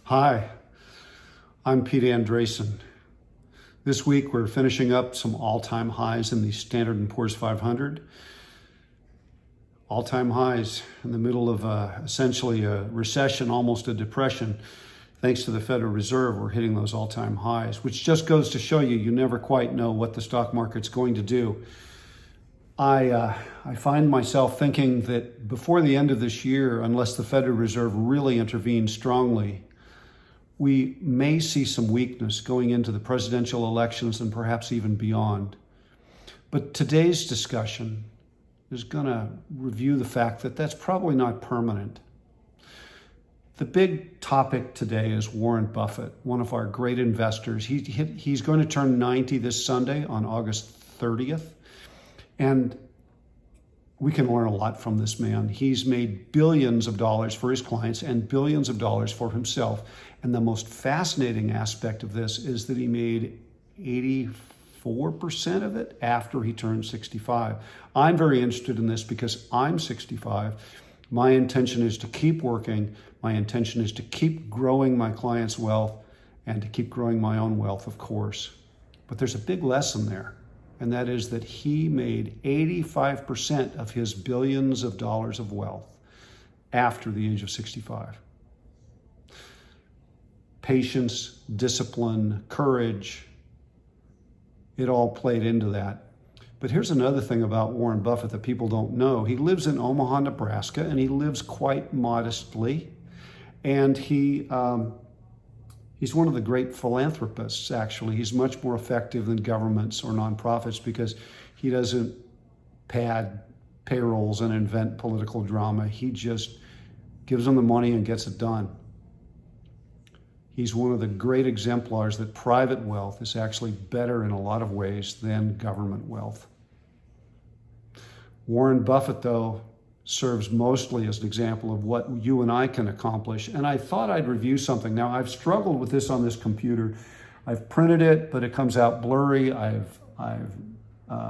Hi, I'm Pete Andresen. This week we're finishing up some all-time highs in the Standard & Poor's 500. All-time highs in the middle of essentially a recession, almost a depression. Thanks to the Federal Reserve, we're hitting those all-time highs, which just goes to show you never quite know what the stock market's going to do. I find myself thinking that before the end of this year, unless the Federal Reserve really intervenes strongly, we may see some weakness going into the presidential elections and perhaps even beyond. But today's discussion is going to review the fact that that's probably not permanent. The big topic today is Warren Buffett, one of our great investors. He's going to turn 90 this Sunday on August 30th. And we can learn a lot from this man. He's made billions of dollars for his clients and billions of dollars for himself. And the most fascinating aspect of this is that he made 84% of it after he turned 65. I'm very interested in this because I'm 65. My intention is to keep working. My intention is to keep growing my clients' wealth and to keep growing my own wealth, of course. But there's a big lesson there. And that is that he made 85% of his billions of dollars of wealth after the age of 65. Patience, discipline, courage, it all played into that. But here's another thing about Warren Buffett that people don't know. He lives in Omaha, Nebraska, and he lives quite modestly. And he's one of the great philanthropists, actually. He's much more effective than governments or nonprofits because he doesn't pad payrolls and invent political drama. He just gives them the money and gets it done. He's one of the great exemplars that private wealth is actually better in a lot of ways than government wealth. Warren Buffett, though, serves mostly as an example of what you and I can accomplish. And I thought I'd review something. Now, I've struggled with this on this computer. I've printed it, but it comes out blurry. I've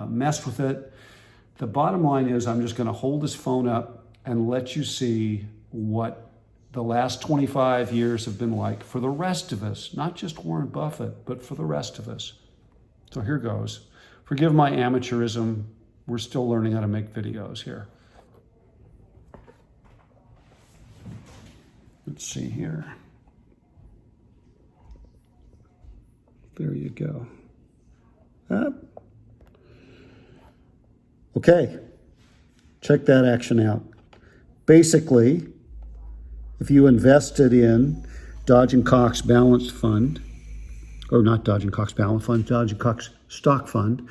messed with it. The bottom line is I'm just going to hold this phone up and let you see what the last 25 years have been like for the rest of us, not just Warren Buffett, but for the rest of us. So here goes. Forgive my amateurism. We're still learning how to make videos here. Let's see here. There you go. Okay, check that action out. Basically, if you invested in Dodge & Cox Balanced Fund, or not Dodge & Cox Balanced Fund, Dodge & Cox Stock Fund,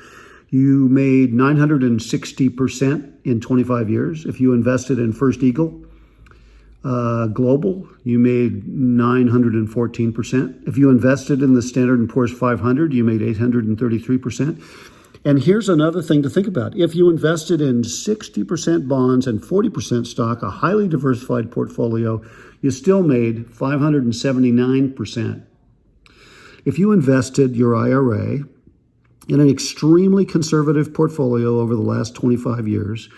you made 960% in 25 years. If you invested in First Eagle Global, you made 914%. If you invested in the Standard & Poor's 500, you made 833%. And here's another thing to think about. If you invested in 60% bonds and 40% stock, a highly diversified portfolio, you still made 579%. If you invested your IRA in an extremely conservative portfolio over the last 25 years,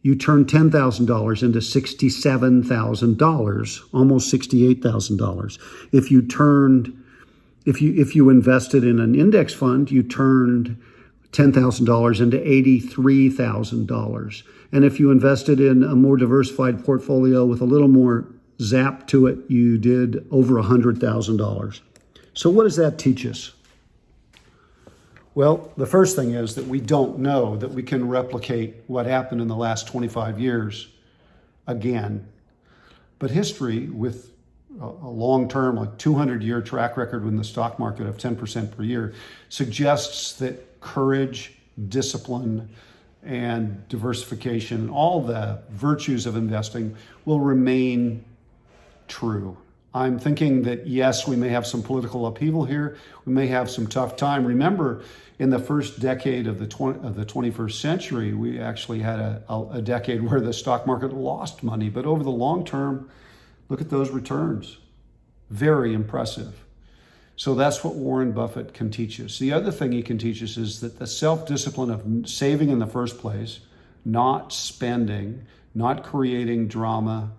you turned $10,000 into $67,000, almost $68,000. If you invested in an index fund, you turned $10,000 into $83,000. And if you invested in a more diversified portfolio with a little more zap to it, you did over $100,000. So what does that teach us? Well, the first thing is that we don't know that we can replicate what happened in the last 25 years again. But history, with a long-term, like 200-year track record in the stock market of 10% per year, suggests that courage, discipline, and diversification, all the virtues of investing will remain true. I'm thinking that, yes, we may have some political upheaval here. We may have some tough time. Remember, in the first decade of the 21st century, we actually had a decade where the stock market lost money. But over the long term, look at those returns. Very impressive. So that's what Warren Buffett can teach us. The other thing he can teach us is that the self-discipline of saving in the first place, not spending, not creating drama,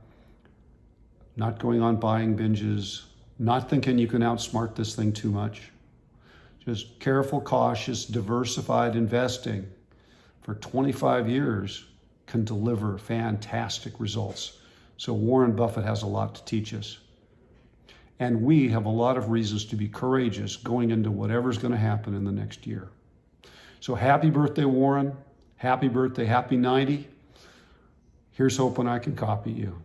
not going on buying binges, not thinking you can outsmart this thing too much. Just careful, cautious, diversified investing for 25 years can deliver fantastic results. So Warren Buffett has a lot to teach us. And we have a lot of reasons to be courageous going into whatever's going to happen in the next year. So happy birthday, Warren. Happy birthday, happy 90. Here's hoping I can copy you.